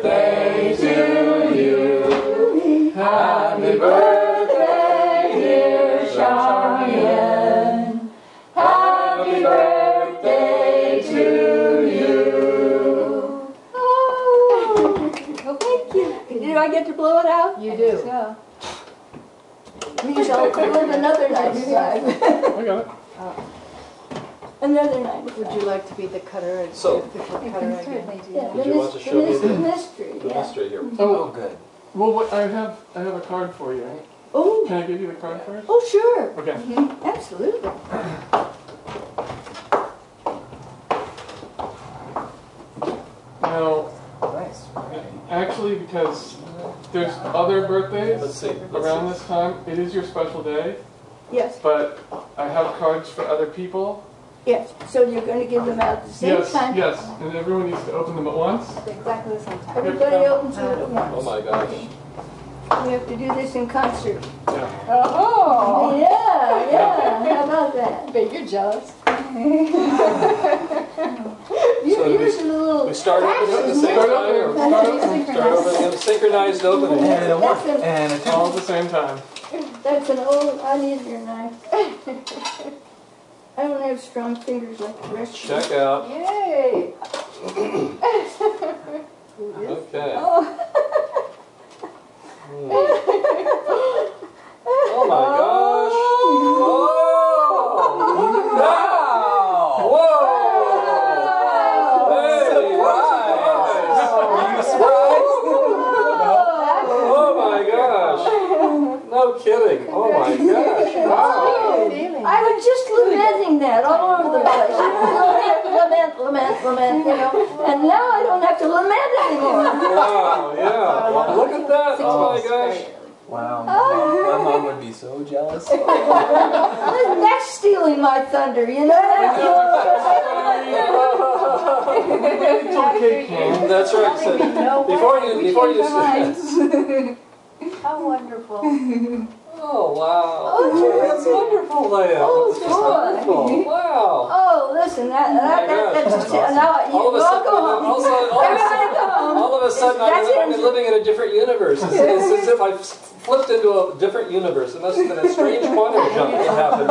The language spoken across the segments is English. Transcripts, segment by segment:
birthday to you. Happy birthday, dear Cheyenne. Happy birthday to you. Oh, thank you. Do I get to blow it out? You do. So. Means I'll live another 95. I got it. Another 95. Would you like to be the cutter? And So- the cutter again? Yeah, Did you want to show me the the mystery? the Yeah. mystery here? Oh, good. Well, what, I have a card for you. Oh, Can I give you the card first? oh, sure. Okay. Absolutely. Now, Nice. actually, because there's other birthdays Let's see. around this time, it is your special day, Yes, but I have cards for other people. yes. So you're going to give them out at the same Yes, time? yes, and everyone needs to open them at once. Exactly the same time. Everybody opens it at once. Oh my gosh. We have to do this in concert. Yeah. Oh! Yeah, yeah. How about that? Babe, you're jealous. Yours is a little. We start opening at the same Start time, or opening. start opening at a synchronized opening. And it worked. That's And it All at the same time. That's an old. I need your knife. I don't have strong fingers like the rest of you. Check out. Yay! Okay. Oh. Oh my gosh. Oh! Wow! Whoa! Hey! Surprise! Are you surprised? Oh my gosh! No kidding! Oh my gosh! Wow! I was just lamenting that all over the place. Lament, you know. And now I don't have to lament anymore. Wow! Yeah! Well, look at that! Oh my gosh! Wow. My mom would be so jealous. That's stealing my thunder, you know. Okay, King. That's right. So before you. How wonderful. Oh wow! That's wonderful, Leia. Oh, That's just boy. wonderful. Wow! Oh, listen, that's now you All of a all sudden, go home. Everybody go home. all of a sudden, That's I'm it. living in a different universe. It's as if I've flipped into a different universe. It must have been a strange quantum jump that happened.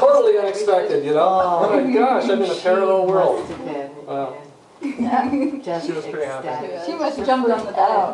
Totally unexpected, you know? Oh my gosh, I'm in a parallel world. Wow. Just She was pretty happy. ecstatic. She must have jumped on the dial.